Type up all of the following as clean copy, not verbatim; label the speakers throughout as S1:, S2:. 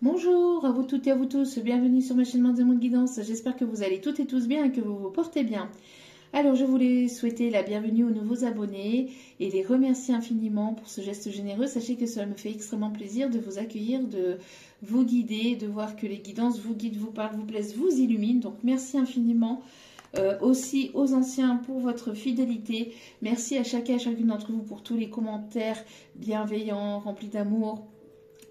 S1: Bonjour à vous toutes et à vous tous, bienvenue sur ma chaîne Monde et Guidance. J'espère que vous allez toutes et tous bien et que vous vous portez bien. Alors je voulais souhaiter la bienvenue aux nouveaux abonnés et les remercier infiniment pour ce geste généreux. Sachez que cela me fait extrêmement plaisir de vous accueillir, de vous guider, de voir que les guidances vous guident, vous parlent, vous plaisent, vous illuminent. Donc merci infiniment. Aussi aux anciens pour votre fidélité. Merci à chacun et à chacune d'entre vous pour tous les commentaires bienveillants, remplis d'amour,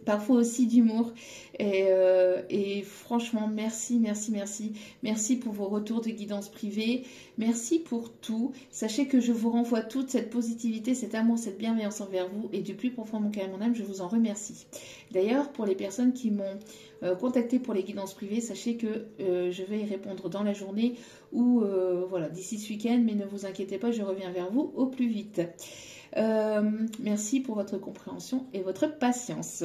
S1: parfois aussi d'humour. Et franchement, merci, merci, merci. Merci pour vos retours de guidance privée. Merci pour tout. Sachez que je vous renvoie toute cette positivité, cet amour, cette bienveillance envers vous. Et du plus profond de mon cœur et de mon âme, je vous en remercie. D'ailleurs, pour les personnes qui m'ont contacté pour les guidances privées, sachez que je vais y répondre dans la journée ou voilà, d'ici ce week-end. Mais ne vous inquiétez pas, je reviens vers vous au plus vite. Merci pour votre compréhension et votre patience.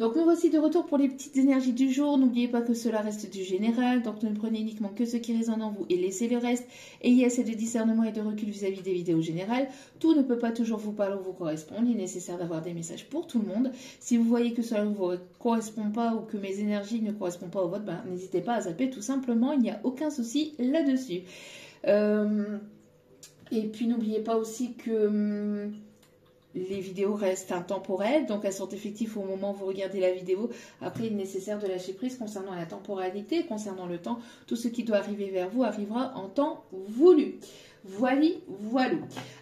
S1: Donc nous voici de retour pour les petites énergies du jour. N'oubliez pas que cela reste du général, donc ne prenez uniquement que ce qui résonne en vous et laissez le reste. Ayez assez de discernement et de recul vis-à-vis des vidéos générales. Tout ne peut pas toujours vous parler ou vous correspondre. Il est nécessaire d'avoir des messages pour tout le monde. Si vous voyez que cela ne vous correspond pas ou que mes énergies ne correspondent pas aux vôtres, ben, n'hésitez pas à zapper tout simplement. Il n'y a aucun souci là-dessus. Et puis n'oubliez pas aussi que les vidéos restent intemporelles, donc elles sont effectives au moment où vous regardez la vidéo. Après, il est nécessaire de lâcher prise concernant la temporalité, concernant le temps. Tout ce qui doit arriver vers vous arrivera en temps voulu. Voilà.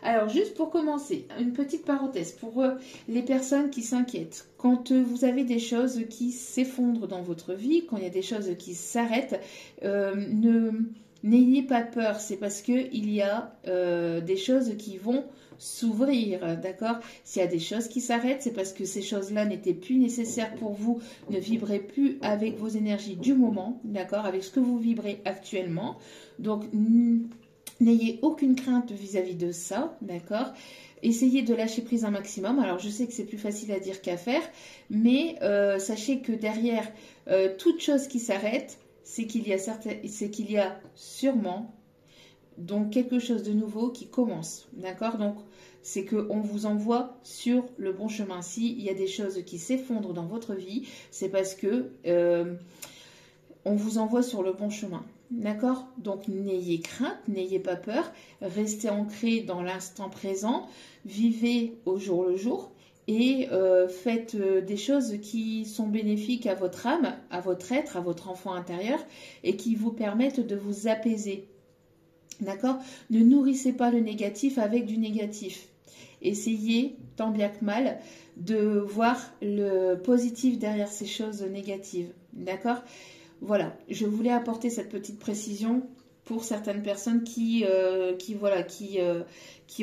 S1: Alors, juste pour commencer, une petite parenthèse pour les personnes qui s'inquiètent. Quand vous avez des choses qui s'effondrent dans votre vie, quand il y a des choses qui s'arrêtent, n'ayez pas peur. C'est parce qu'il y a des choses qui vont s'ouvrir, d'accord? S'il y a des choses qui s'arrêtent, c'est parce que ces choses-là n'étaient plus nécessaires pour vous, ne vibraient plus avec vos énergies du moment, d'accord? Avec ce que vous vibrez actuellement. Donc, n'ayez aucune crainte vis-à-vis de ça, d'accord? Essayez de lâcher prise un maximum. Alors, je sais que c'est plus facile à dire qu'à faire, mais sachez que derrière toute chose qui s'arrête, c'est qu'il y a sûrement donc quelque chose de nouveau qui commence, d'accord? Donc c'est qu'on vous envoie sur le bon chemin. S'il y a des choses qui s'effondrent dans votre vie, c'est parce que on vous envoie sur le bon chemin, d'accord? Donc n'ayez crainte, n'ayez pas peur, restez ancré dans l'instant présent, vivez au jour le jour. Et faites des choses qui sont bénéfiques à votre âme, à votre être, à votre enfant intérieur et qui vous permettent de vous apaiser. D'accord? Ne nourrissez pas le négatif avec du négatif. Essayez, tant bien que mal, de voir le positif derrière ces choses négatives. D'accord? Voilà, je voulais apporter cette petite précision pour certaines personnes qui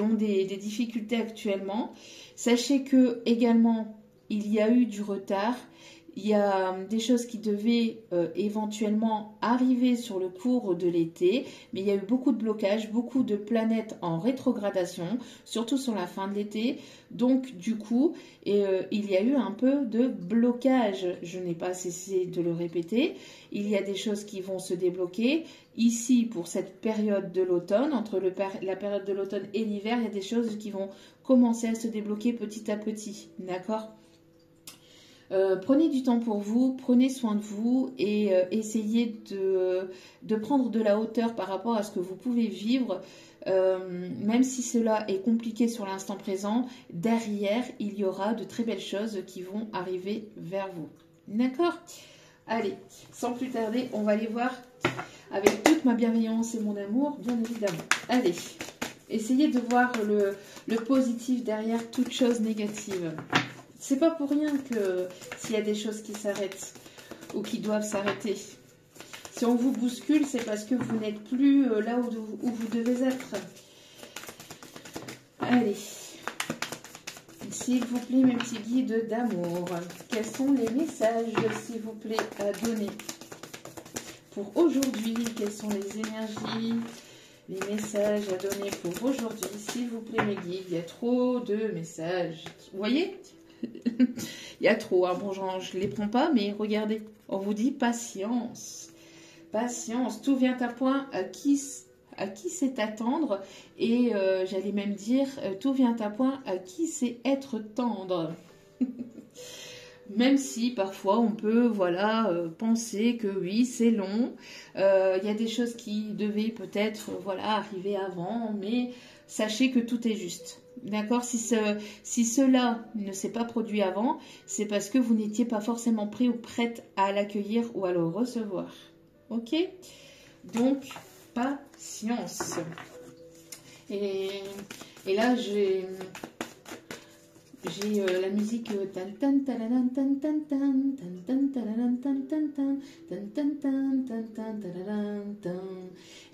S1: ont des difficultés actuellement. Sachez que également, il y a eu du retard. Il y a des choses qui devaient éventuellement arriver sur le cours de l'été, mais il y a eu beaucoup de blocages, beaucoup de planètes en rétrogradation, surtout sur la fin de l'été. Donc du coup, il y a eu un peu de blocage. Je n'ai pas cessé de le répéter. Il y a des choses qui vont se débloquer. Ici, pour cette période de l'automne, entre la période de l'automne et l'hiver, il y a des choses qui vont commencer à se débloquer petit à petit. D'accord ? Prenez du temps pour vous, prenez soin de vous et essayez de prendre de la hauteur par rapport à ce que vous pouvez vivre. Même si cela est compliqué sur l'instant présent, derrière, il y aura de très belles choses qui vont arriver vers vous. D'accord? Allez, sans plus tarder, on va aller voir avec toute ma bienveillance et mon amour, bien évidemment. Allez, essayez de voir le positif derrière toute chose négative. C'est pas pour rien que s'il y a des choses qui s'arrêtent ou qui doivent s'arrêter. Si on vous bouscule, c'est parce que vous n'êtes plus là où vous devez être. Allez. S'il vous plaît, mes petits guides d'amour, quels sont les messages, s'il vous plaît, à donner pour aujourd'hui? Quelles sont les énergies, les messages à donner pour aujourd'hui? S'il vous plaît, mes guides, il y a trop de messages. Vous voyez? Il y a trop, hein. Bon, je ne les prends pas, mais regardez, on vous dit patience. Patience, tout vient à point, à qui sait attendre, et j'allais même dire, tout vient à point, à qui sait être tendre. Même si parfois on peut, voilà, penser que oui, c'est long. Il y a des choses qui devaient peut-être, voilà, arriver avant, mais sachez que tout est juste. D'accord? Si cela ne s'est pas produit avant, c'est parce que vous n'étiez pas forcément prêt ou prête à l'accueillir ou à le recevoir. Ok? Donc, patience. Et, et là, j'ai la musique et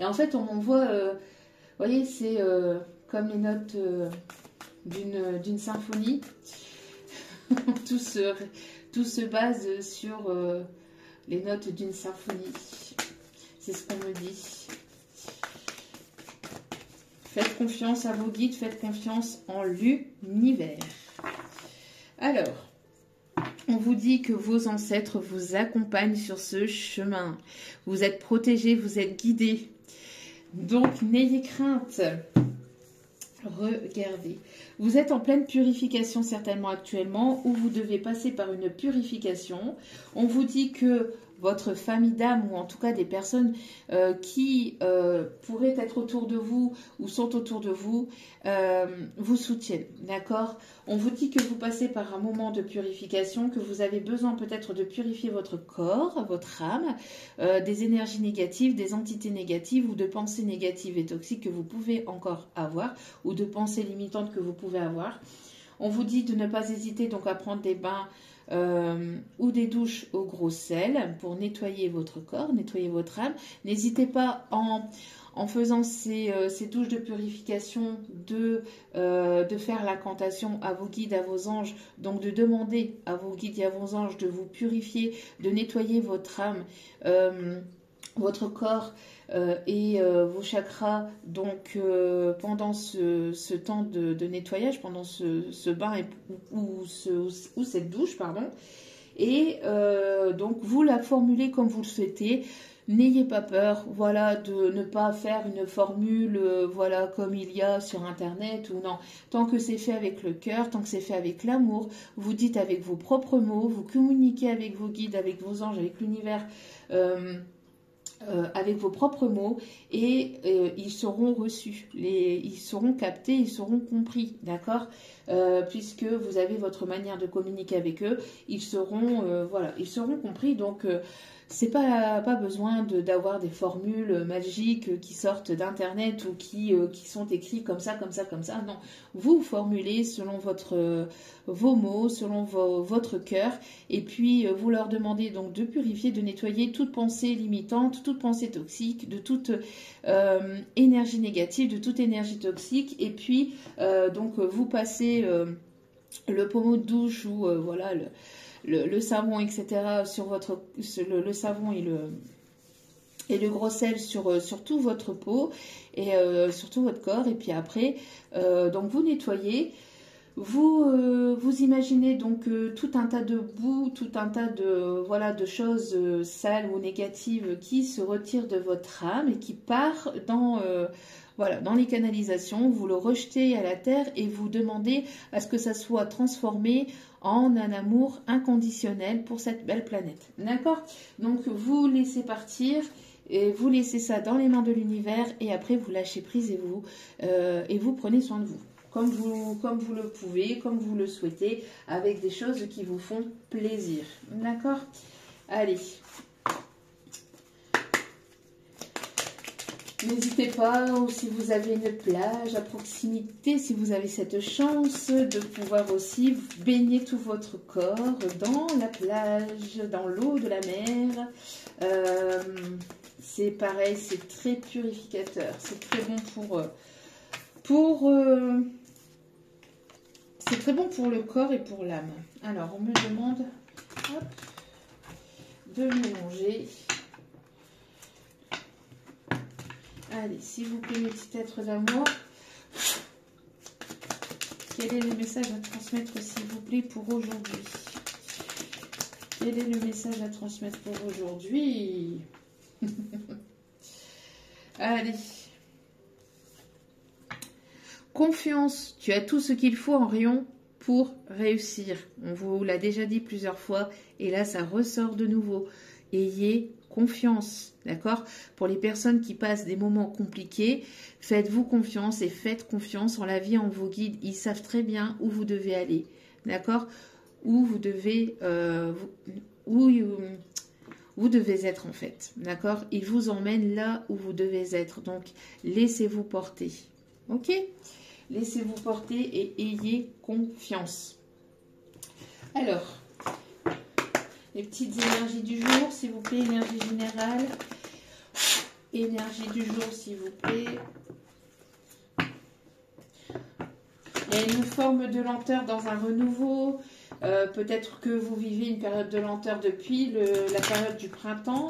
S1: en fait on m'envoie vous voyez c'est comme les notes d'une symphonie tout se base sur les notes d'une symphonie, c'est ce qu'on me dit. Faites confiance à vos guides, faites confiance en l'univers. Alors, on vous dit que vos ancêtres vous accompagnent sur ce chemin. Vous êtes protégés, vous êtes guidés. Donc, n'ayez crainte. Regardez. Vous êtes en pleine purification certainement actuellement, ou vous devez passer par une purification. On vous dit que votre famille d'âme, ou en tout cas des personnes qui pourraient être autour de vous ou sont autour de vous, vous soutiennent, d'accord? On vous dit que vous passez par un moment de purification, que vous avez besoin peut-être de purifier votre corps, votre âme, des énergies négatives, des entités négatives ou de pensées négatives et toxiques que vous pouvez encore avoir, ou de pensées limitantes que vous pouvez avoir. On vous dit de ne pas hésiter donc à prendre des bains ou des douches au gros sel pour nettoyer votre corps, nettoyer votre âme. N'hésitez pas en faisant ces douches de purification de faire l'incantation à vos guides, à vos anges, donc de demander à vos guides et à vos anges de vous purifier, de nettoyer votre âme, votre corps et vos chakras, donc pendant ce temps de nettoyage, pendant ce bain ou cette douche, pardon. Et donc vous la formulez comme vous le souhaitez. N'ayez pas peur, voilà, de ne pas faire une formule, voilà, comme il y a sur Internet ou non. Tant que c'est fait avec le cœur, tant que c'est fait avec l'amour, vous dites avec vos propres mots, vous communiquez avec vos guides, avec vos anges, avec l'univers, avec vos propres mots et ils seront reçus, ils seront captés, ils seront compris, d'accord, puisque vous avez votre manière de communiquer avec eux, ils seront, voilà, ils seront compris, donc c'est pas besoin d'avoir des formules magiques qui sortent d'internet ou qui sont écrits comme ça, non, vous formulez selon vos mots, selon votre cœur, et puis vous leur demandez donc de purifier, de nettoyer toute pensée limitante, toute pensée toxique, de toute énergie négative, de toute énergie toxique, et puis donc vous passez le pommeau de douche ou voilà le savon, etc., sur le savon et le gros sel sur toute votre peau et sur tout votre corps, et puis après donc vous nettoyez. Vous imaginez donc tout un tas de boue, tout un tas de choses sales ou négatives qui se retirent de votre âme et qui part dans les canalisations. Vous le rejetez à la terre et vous demandez à ce que ça soit transformé en un amour inconditionnel pour cette belle planète. D'accord? Donc vous laissez partir. Et vous laissez ça dans les mains de l'univers et après vous lâchez prise et vous prenez soin de vous. Comme vous le pouvez, comme vous le souhaitez, avec des choses qui vous font plaisir. D'accord? Allez. N'hésitez pas, ou si vous avez une plage à proximité, si vous avez cette chance de pouvoir aussi baigner tout votre corps dans la plage, dans l'eau de la mer. C'est pareil, c'est très purificateur. C'est très bon c'est très bon pour le corps et pour l'âme. Alors, on me demande de mélanger. Allez, s'il vous plaît, mes petits êtres d'amour, quel est le message à transmettre, s'il vous plaît, pour aujourd'hui? Quel est le message à transmettre pour aujourd'hui? Allez. Confiance, tu as tout ce qu'il faut en rayon pour réussir. On vous l'a déjà dit plusieurs fois et là, ça ressort de nouveau. Ayez confiance, d'accord? Pour les personnes qui passent des moments compliqués, faites-vous confiance et faites confiance en la vie, en vos guides. Ils savent très bien où vous devez aller, d'accord? Où vous devez, vous devez être en fait, d'accord? Ils vous emmènent là où vous devez être. Donc, laissez-vous porter, ok? Laissez-vous porter et ayez confiance. Alors, les petites énergies du jour, s'il vous plaît, énergie générale. Énergie du jour, s'il vous plaît. Il y a une forme de lenteur dans un renouveau. Peut-être que vous vivez une période de lenteur depuis la période du printemps.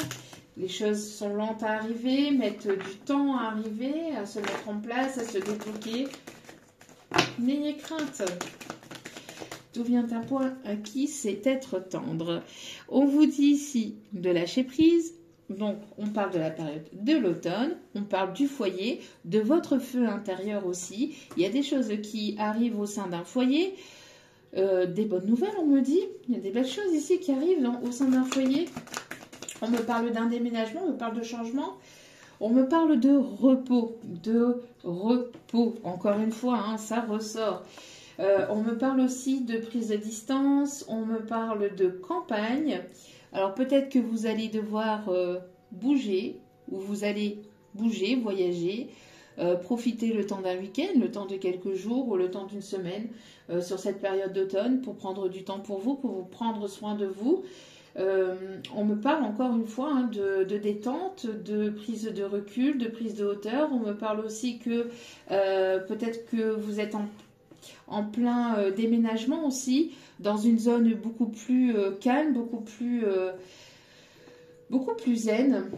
S1: Les choses sont lentes à arriver, mettent du temps à arriver, à se mettre en place, à se débloquer. N'ayez crainte. Tout vient un point acquis, c'est être tendre. On vous dit ici de lâcher prise. Donc, on parle de la période de l'automne, on parle du foyer, de votre feu intérieur aussi. Il y a des choses qui arrivent au sein d'un foyer. Des bonnes nouvelles, on me dit. Il y a des belles choses ici qui arrivent au sein d'un foyer. On me parle d'un déménagement, on me parle de changement. On me parle de repos. De repos. Encore une fois, hein, ça ressort. On me parle aussi de prise de distance, on me parle de campagne. Alors peut-être que vous allez devoir bouger, ou vous allez bouger, voyager, profiter le temps d'un week-end, le temps de quelques jours ou le temps d'une semaine sur cette période d'automne pour prendre du temps pour vous prendre soin de vous. On me parle encore une fois hein, de détente, de prise de recul, de prise de hauteur. On me parle aussi que peut-être que vous êtes en plein déménagement aussi, dans une zone beaucoup plus calme, beaucoup plus zen.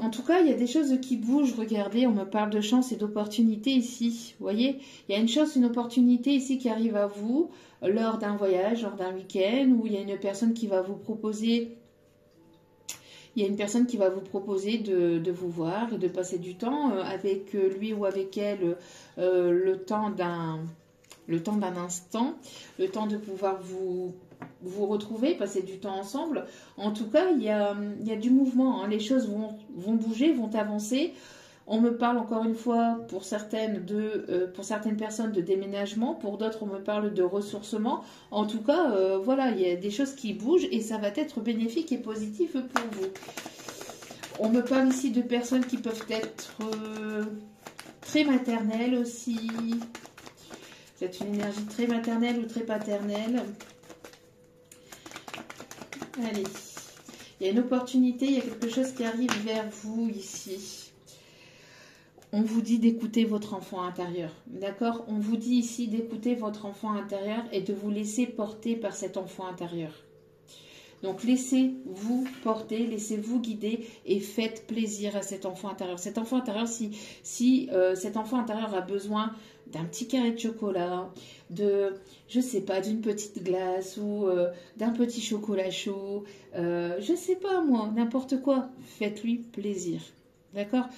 S1: En tout cas, il y a des choses qui bougent. Regardez, on me parle de chance et d'opportunité ici. Vous voyez, il y a une chance, une opportunité ici qui arrive à vous lors d'un voyage, lors d'un week-end, où il y a une personne qui va vous proposer... Il y a une personne qui va vous proposer de vous voir et de passer du temps avec lui ou avec elle le temps d'un instant, le temps de pouvoir vous retrouver, passer du temps ensemble. En tout cas, il y a du mouvement, hein. Les choses vont bouger, vont avancer. On me parle encore une fois pour certaines personnes de déménagement, pour d'autres on me parle de ressourcement. En tout cas, voilà, il y a des choses qui bougent et ça va être bénéfique et positif pour vous. On me parle ici de personnes qui peuvent être très maternelles aussi. C'est une énergie très maternelle ou très paternelle. Allez, il y a une opportunité, il y a quelque chose qui arrive vers vous ici. On vous dit d'écouter votre enfant intérieur, d'accord? On vous dit ici d'écouter votre enfant intérieur et de vous laisser porter par cet enfant intérieur. Donc, laissez-vous porter, laissez-vous guider et faites plaisir à cet enfant intérieur. Cet enfant intérieur, si cet enfant intérieur a besoin d'un petit carré de chocolat, je sais pas, d'une petite glace ou d'un petit chocolat chaud, je sais pas moi, n'importe quoi, faites-lui plaisir, d'accord?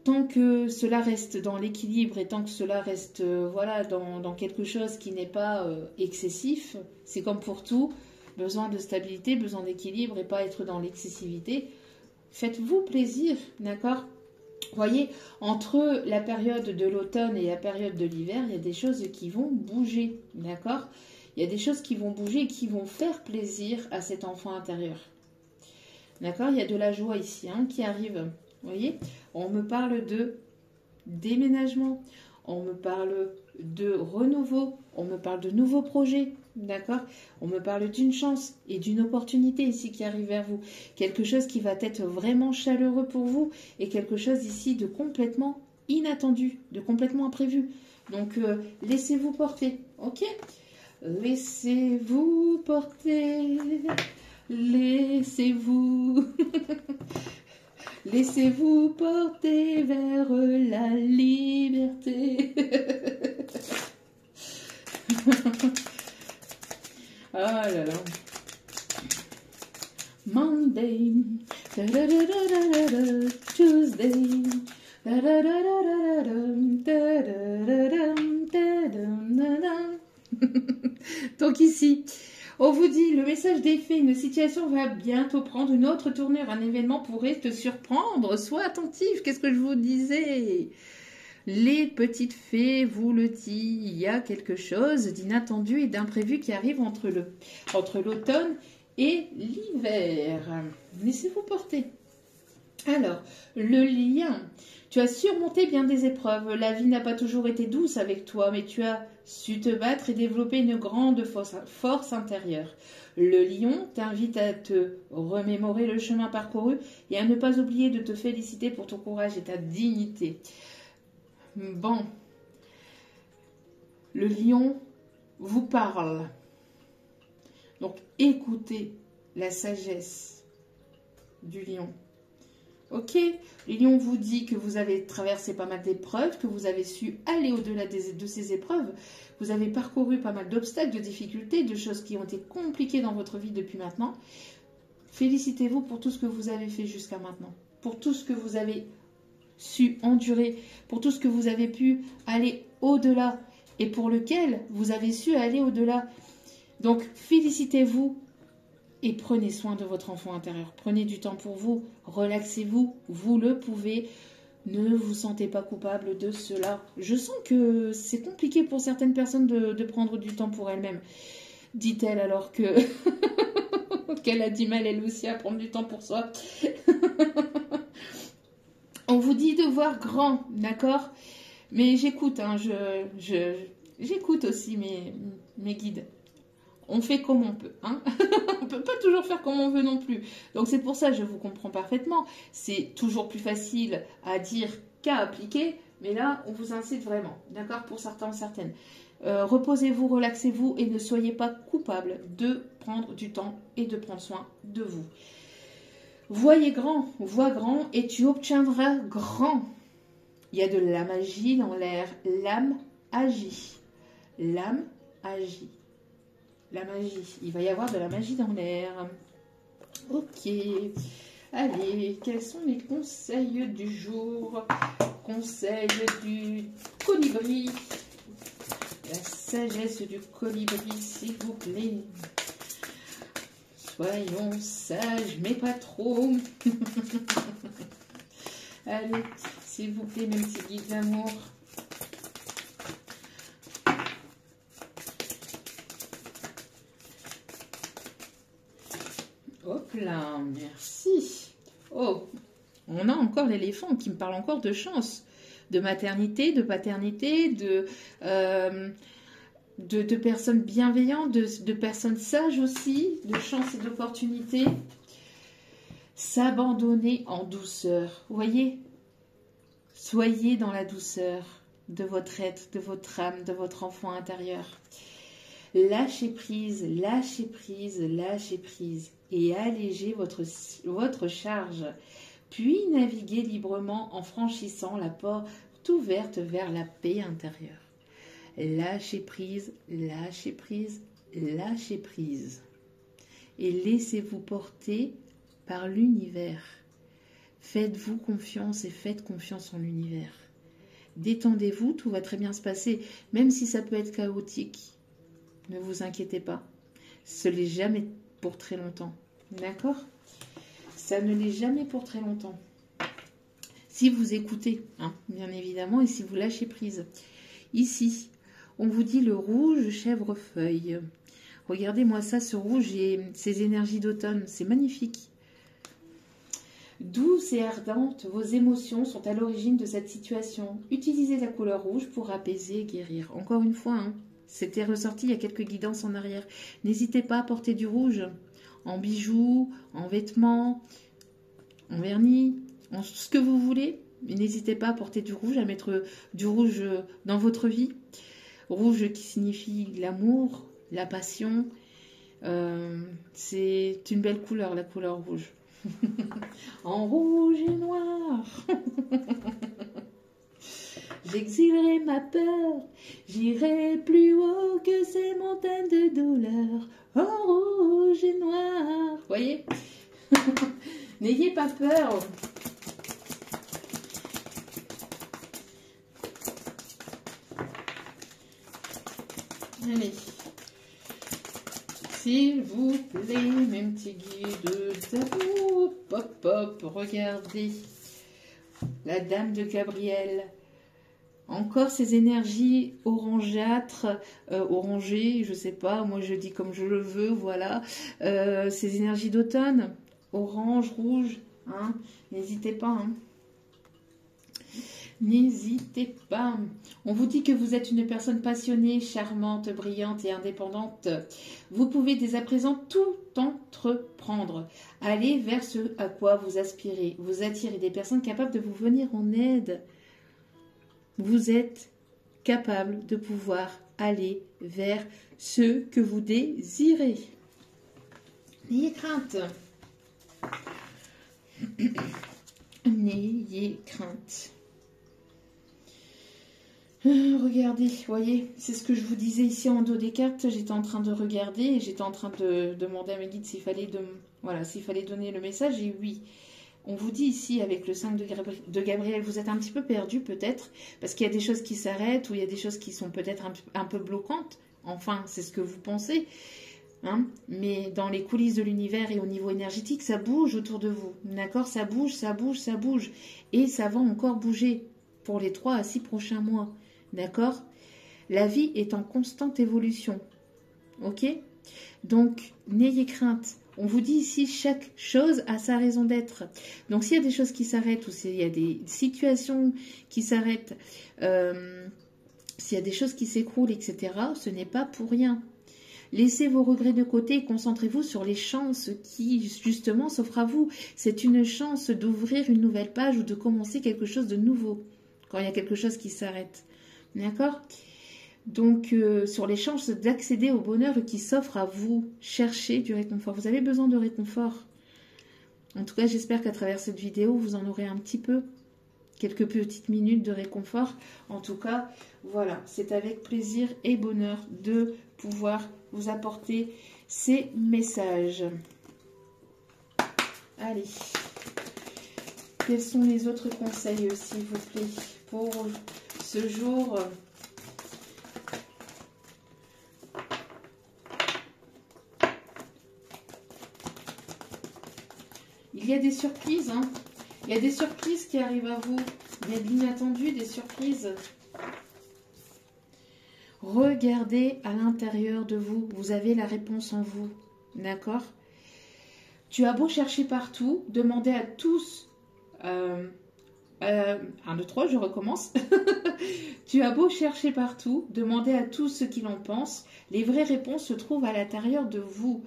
S1: Tant que cela reste dans l'équilibre et tant que cela reste voilà, dans quelque chose qui n'est pas excessif, c'est comme pour tout, besoin de stabilité, besoin d'équilibre et pas être dans l'excessivité. Faites-vous plaisir, d'accord? Voyez, entre la période de l'automne et la période de l'hiver, il y a des choses qui vont bouger, d'accord? Il y a des choses qui vont bouger et qui vont faire plaisir à cet enfant intérieur. D'accord? Il y a de la joie ici hein, qui arrive. Vous voyez, on me parle de déménagement, on me parle de renouveau, on me parle de nouveaux projets, d'accord? On me parle d'une chance et d'une opportunité ici qui arrive vers vous. Quelque chose qui va être vraiment chaleureux pour vous et quelque chose ici de complètement inattendu, de complètement imprévu. Donc, laissez-vous porter, ok? Laissez-vous porter, laissez-vous... Laissez-vous porter vers la liberté. Ah là là. Monday, Tuesday, Donc ici, on vous dit, le message des fées, une situation va bientôt prendre une autre tournure, un événement pourrait te surprendre, sois attentif, qu'est-ce que je vous disais? Les petites fées vous le disent, il y a quelque chose d'inattendu et d'imprévu qui arrive entre l'automne et l'hiver. Laissez-vous porter. Alors, le lien. Tu as surmonté bien des épreuves. La vie n'a pas toujours été douce avec toi, mais tu as su te battre et développer une grande force intérieure. Le lion t'invite à te remémorer le chemin parcouru et à ne pas oublier de te féliciter pour ton courage et ta dignité. Bon, le lion vous parle. Donc, écoutez la sagesse du lion. Ok, le lion vous dit que vous avez traversé pas mal d'épreuves, que vous avez su aller au-delà de ces épreuves. Vous avez parcouru pas mal d'obstacles, de difficultés, de choses qui ont été compliquées dans votre vie depuis maintenant. Félicitez-vous pour tout ce que vous avez fait jusqu'à maintenant, pour tout ce que vous avez su endurer, pour tout ce que vous avez pu aller au-delà et pour lequel vous avez su aller au-delà. Donc, félicitez-vous et prenez soin de votre enfant intérieur. Prenez du temps pour vous, relaxez-vous, vous le pouvez. Ne vous sentez pas coupable de cela. Je sens que c'est compliqué pour certaines personnes de prendre du temps pour elles-mêmes, dit-elle alors que qu'elle a du mal elle aussi à prendre du temps pour soi. On vous dit de voir grand, d'accord? Mais j'écoute, hein, j'écoute aussi mes guides. On fait comme on peut, hein. On ne peut pas toujours faire comme on veut non plus. Donc c'est pour ça que je vous comprends parfaitement. C'est toujours plus facile à dire qu'à appliquer, mais là, on vous incite vraiment, d'accord? Pour certains, certaines. Reposez-vous, relaxez-vous et ne soyez pas coupable de prendre du temps et de prendre soin de vous. Voyez grand, vois grand et tu obtiendras grand. Il y a de la magie dans l'air. L'âme agit. L'âme agit. La magie. Il va y avoir de la magie dans l'air. Ok. Allez, quels sont les conseils du jour? Conseil du colibri. La sagesse du colibri, s'il vous plaît. Soyons sages, mais pas trop. Allez, s'il vous plaît, mes petits guides d'amour. Hop là, merci. Oh, on a encore l'éléphant qui me parle encore de chance, de maternité, de paternité, de personnes bienveillantes, de personnes sages aussi, de chance et d'opportunités. S'abandonner en douceur. Vous voyez? Soyez dans la douceur de votre être, de votre âme, de votre enfant intérieur. Lâchez prise, lâchez prise, lâchez prise et allégez votre charge. Puis naviguez librement en franchissant la porte ouverte vers la paix intérieure. Lâchez prise, lâchez prise, lâchez prise. Et laissez-vous porter par l'univers. Faites-vous confiance et faites confiance en l'univers. Détendez-vous, tout va très bien se passer, même si ça peut être chaotique. Ne vous inquiétez pas. Ce n'est jamais pour très longtemps. D'accord? Ça ne l'est jamais pour très longtemps. Si vous écoutez, hein, bien évidemment, et si vous lâchez prise. Ici, on vous dit le rouge chèvrefeuille. Regardez-moi ça, ce rouge et ces énergies d'automne. C'est magnifique. Douce et ardente, vos émotions sont à l'origine de cette situation. Utilisez la couleur rouge pour apaiser et guérir. Encore une fois, hein, c'était ressorti, il y a quelques guidances en arrière. N'hésitez pas à porter du rouge en bijoux, en vêtements, en vernis, en ce que vous voulez. Mais n'hésitez pas à porter du rouge, à mettre du rouge dans votre vie. Rouge qui signifie l'amour, la passion. C'est une belle couleur, la couleur rouge. En rouge et noir. J'exilerai ma peur, j'irai plus haut que ces montagnes de douleur. En rouge et noir. Vous voyez? N'ayez pas peur. Allez. s'il vous plaît, mes petits guides d'amour. Pop, pop, regardez. La dame de Gabriel. Encore ces énergies orangeâtres, orangées, je sais pas, moi je dis comme je le veux, voilà. Ces énergies d'automne, orange, rouge, hein, n'hésitez pas, hein. N'hésitez pas. On vous dit que vous êtes une personne passionnée, charmante, brillante et indépendante. Vous pouvez dès à présent tout entreprendre. Allez vers ce à quoi vous aspirez. Vous attirez des personnes capables de vous venir en aide. Vous êtes capable de pouvoir aller vers ce que vous désirez. N'ayez crainte. N'ayez crainte. Regardez, voyez, c'est ce que je vous disais ici en dos des cartes. J'étais en train de regarder et j'étais en train de demander à mes guides s'il fallait, s'il fallait donner le message. Et oui, on vous dit ici avec le 5 de Gabriel, vous êtes un petit peu perdu peut-être, parce qu'il y a des choses qui s'arrêtent ou il y a des choses qui sont peut-être un peu bloquantes. Enfin, c'est ce que vous pensez. Hein, mais dans les coulisses de l'univers et au niveau énergétique, ça bouge autour de vous. D'accord? Ça bouge, ça bouge, ça bouge. Et ça va encore bouger pour les 3 à 6 prochains mois. D'accord? La vie est en constante évolution. Ok? Donc, n'ayez crainte. On vous dit ici, chaque chose a sa raison d'être. Donc, s'il y a des choses qui s'arrêtent ou s'il y a des situations qui s'arrêtent, s'il y a des choses qui s'écroulent, etc., ce n'est pas pour rien. Laissez vos regrets de côté et concentrez-vous sur les chances qui, justement, s'offrent à vous. C'est une chance d'ouvrir une nouvelle page ou de commencer quelque chose de nouveau quand il y a quelque chose qui s'arrête. D'accord? Donc, sur les chances d'accéder au bonheur qui s'offre à vous, cherchez du réconfort. Vous avez besoin de réconfort. En tout cas, j'espère qu'à travers cette vidéo, vous en aurez un petit peu, quelques petites minutes de réconfort. En tout cas, voilà, c'est avec plaisir et bonheur de pouvoir vous apporter ces messages. Allez, quels sont les autres conseils, s'il vous plaît, pour ce jour? Il y a des surprises, hein. Il y a des surprises qui arrivent à vous. Il y a de l'inattendu, des surprises. Regardez à l'intérieur de vous. Vous avez la réponse en vous. D'accord? Tu as beau chercher partout, demander à tous... 1, 2, 3, je recommence. Tu as beau chercher partout, demander à tous ce qu'ils en pensent. Les vraies réponses se trouvent à l'intérieur de vous.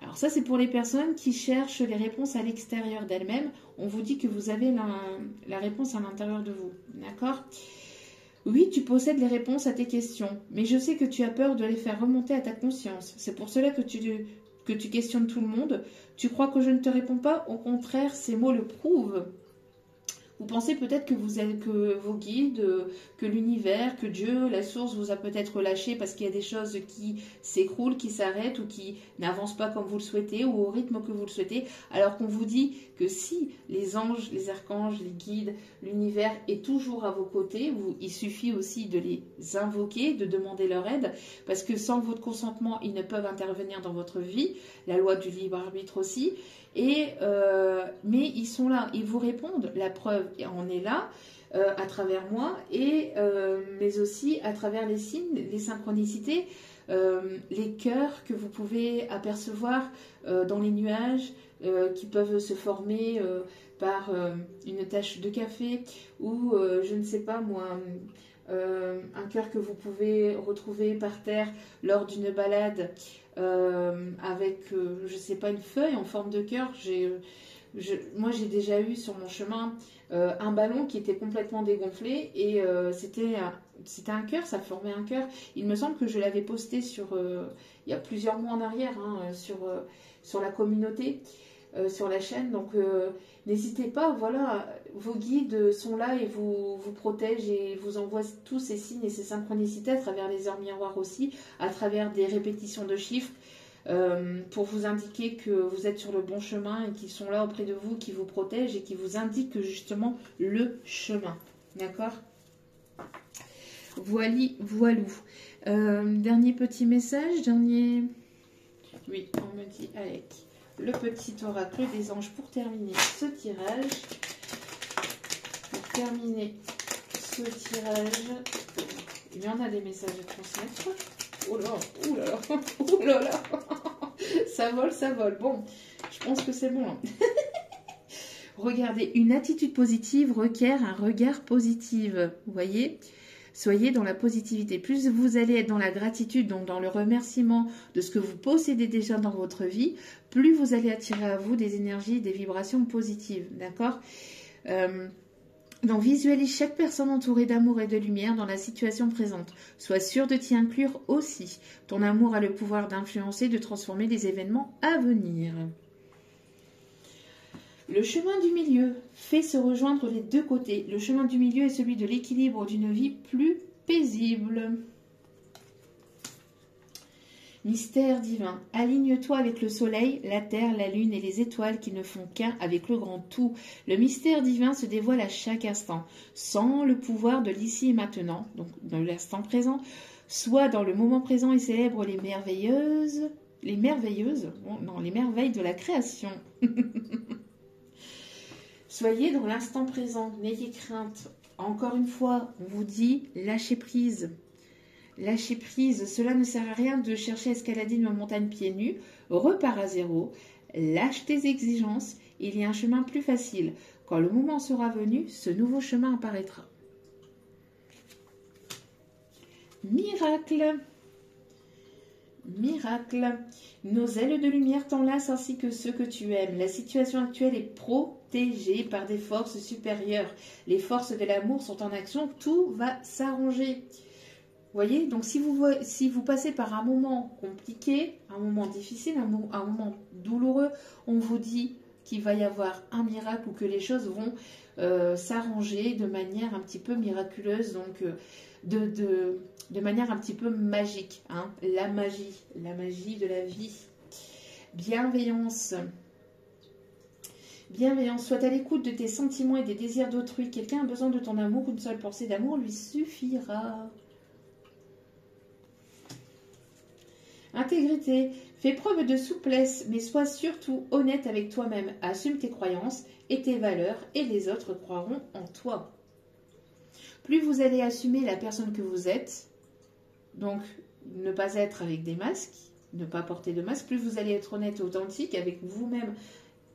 S1: Alors ça, c'est pour les personnes qui cherchent les réponses à l'extérieur d'elles-mêmes. On vous dit que vous avez la réponse à l'intérieur de vous. D'accord? Oui, tu possèdes les réponses à tes questions, mais je sais que tu as peur de les faire remonter à ta conscience. C'est pour cela que tu questionnes tout le monde. Tu crois que je ne te réponds pas? Au contraire, ces mots le prouvent. Vous pensez peut-être que vos guides, que l'univers, que Dieu, la source vous a peut-être lâché parce qu'il y a des choses qui s'écroulent, qui s'arrêtent ou qui n'avancent pas comme vous le souhaitez ou au rythme que vous le souhaitez. Alors qu'on vous dit que si les anges, les archanges, les guides, l'univers est toujours à vos côtés, il suffit aussi de les invoquer, de demander leur aide parce que sans votre consentement, ils ne peuvent intervenir dans votre vie. La loi du libre arbitre aussi. Mais ils sont là, ils vous répondent. La preuve en est là, à travers moi, mais aussi à travers les signes, les synchronicités, les cœurs que vous pouvez apercevoir dans les nuages, qui peuvent se former par une tache de café ou, je ne sais pas moi, un cœur que vous pouvez retrouver par terre lors d'une balade avec, je ne sais pas, une feuille en forme de cœur. Moi, j'ai déjà eu sur mon chemin un ballon qui était complètement dégonflé et c'était un cœur, ça formait un cœur. Il me semble que je l'avais posté il y a plusieurs mois en arrière, hein, sur la communauté, sur la chaîne. Donc, n'hésitez pas, voilà, vos guides sont là et vous protègent et vous envoient tous ces signes et ces synchronicités à travers les heures miroirs aussi, à travers des répétitions de chiffres, pour vous indiquer que vous êtes sur le bon chemin et qu'ils sont là auprès de vous, qui vous protègent et qui vous indiquent justement le chemin. D'accord? Voilou. Dernier petit message, Oui, on me dit avec le petit oracle des anges pour terminer ce tirage. Pour terminer ce tirage, il y en a des messages à transmettre. Oh là, oh là là, oh là là. Ça vole, ça vole. Bon, je pense que c'est bon. Regardez, une attitude positive requiert un regard positif. Vous voyez ? Soyez dans la positivité. Plus vous allez être dans la gratitude, donc dans le remerciement de ce que vous possédez déjà dans votre vie, plus vous allez attirer à vous des énergies, des vibrations positives. D'accord ? Donc visualise chaque personne entourée d'amour et de lumière dans la situation présente. Sois sûr de t'y inclure aussi. Ton amour a le pouvoir d'influencer, de transformer les événements à venir. Le chemin du milieu fait se rejoindre les deux côtés. Le chemin du milieu est celui de l'équilibre d'une vie plus paisible. Mystère divin. Aligne-toi avec le soleil, la terre, la lune et les étoiles qui ne font qu'un avec le grand tout. Le mystère divin se dévoile à chaque instant, sans le pouvoir de l'ici et maintenant, donc dans l'instant présent, soit dans le moment présent et célèbre les merveilles de la création. Soyez dans l'instant présent, n'ayez crainte. Encore une fois, on vous dit lâchez prise. Lâchez prise, cela ne sert à rien de chercher à escalader une montagne pieds nus. Repars à zéro, lâche tes exigences, il y a un chemin plus facile. Quand le moment sera venu, ce nouveau chemin apparaîtra. Miracle. Miracle. Nos ailes de lumière t'enlacent ainsi que ceux que tu aimes. La situation actuelle est protégée par des forces supérieures. Les forces de l'amour sont en action, tout va s'arranger. Vous voyez, donc si vous passez par un moment compliqué, un moment difficile, un moment douloureux, on vous dit qu'il va y avoir un miracle ou que les choses vont s'arranger de manière un petit peu miraculeuse, donc de manière un petit peu magique. Hein, la magie de la vie. Bienveillance. Bienveillance, sois à l'écoute de tes sentiments et des désirs d'autrui. Quelqu'un a besoin de ton amour, une seule pensée d'amour lui suffira. Intégrité, fais preuve de souplesse, mais sois surtout honnête avec toi-même. Assume tes croyances et tes valeurs et les autres croiront en toi. Plus vous allez assumer la personne que vous êtes, donc ne pas être avec des masques, ne pas porter de masque, plus vous allez être honnête et authentique avec vous-même,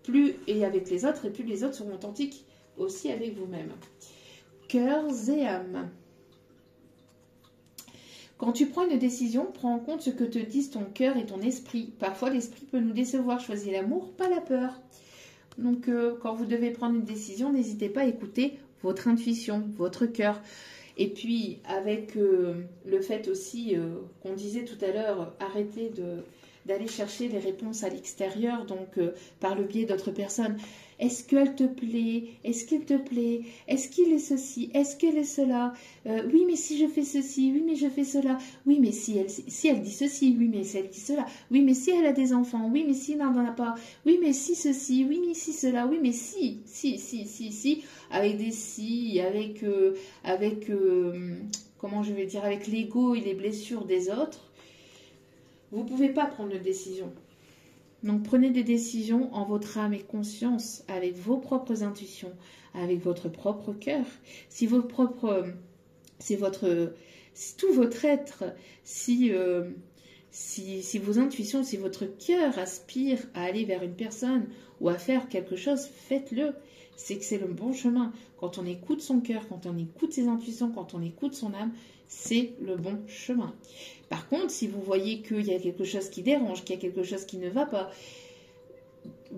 S1: plus et avec les autres, et plus les autres seront authentiques aussi avec vous-même. Cœurs et âmes. Quand tu prends une décision, prends en compte ce que te disent ton cœur et ton esprit. Parfois, l'esprit peut nous décevoir. Choisis l'amour, pas la peur. Donc, quand vous devez prendre une décision, n'hésitez pas à écouter votre intuition, votre cœur. Et puis, avec le fait aussi qu'on disait tout à l'heure, arrêtez d'aller chercher les réponses à l'extérieur, donc par le biais d'autres personnes. Est-ce qu'elle te plaît? Est-ce qu'il te plaît? Est-ce qu'il est ceci? Est-ce qu'elle est cela? Oui, mais si je fais ceci, oui, mais je fais cela. Oui, mais si elle dit ceci, oui, mais si elle dit cela. Oui, mais si elle a des enfants, oui, mais si elle n'en a pas. Oui, mais si ceci, oui, mais si cela. Oui, mais si. Avec des si, comment je vais dire, avec l'ego et les blessures des autres, vous ne pouvez pas prendre de décision. Donc prenez des décisions en votre âme et conscience, avec vos propres intuitions, avec votre propre cœur. Si tout votre être, si vos intuitions, si votre cœur aspire à aller vers une personne ou à faire quelque chose, faites-le. C'est que c'est le bon chemin. Quand on écoute son cœur, quand on écoute ses intuitions, quand on écoute son âme, c'est le bon chemin. Par contre, si vous voyez qu'il y a quelque chose qui dérange, qu'il y a quelque chose qui ne va pas,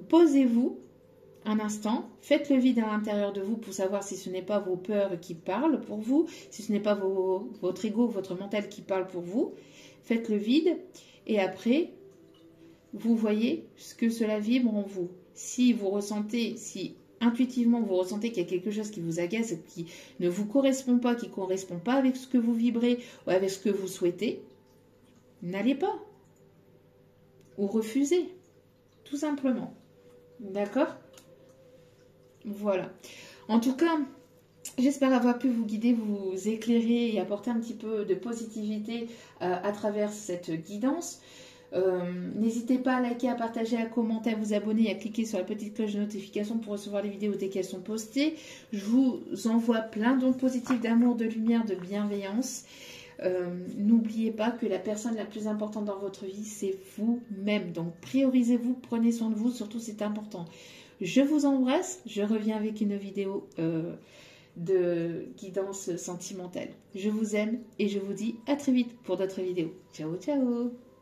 S1: posez-vous un instant, faites le vide à l'intérieur de vous pour savoir si ce n'est pas vos peurs qui parlent pour vous, si ce n'est pas votre ego, votre mental qui parle pour vous. Faites le vide et après, vous voyez ce que cela vibre en vous. Si intuitivement vous ressentez qu'il y a quelque chose qui vous agace, qui ne vous correspond pas, qui ne correspond pas avec ce que vous vibrez ou avec ce que vous souhaitez, n'allez pas. Ou refusez. Tout simplement. D'accord? Voilà. En tout cas, j'espère avoir pu vous guider, vous éclairer et apporter un petit peu de positivité à travers cette guidance. N'hésitez pas à liker, à partager, à commenter, à vous abonner et à cliquer sur la petite cloche de notification pour recevoir les vidéos dès qu'elles sont postées. Je vous envoie plein d'ondes positives d'amour, de lumière, de bienveillance. N'oubliez pas que la personne la plus importante dans votre vie, c'est vous-même. Donc priorisez-vous, prenez soin de vous, surtout c'est important. Je vous embrasse, je reviens avec une vidéo de guidance sentimentale. Je vous aime et je vous dis à très vite pour d'autres vidéos. Ciao, ciao!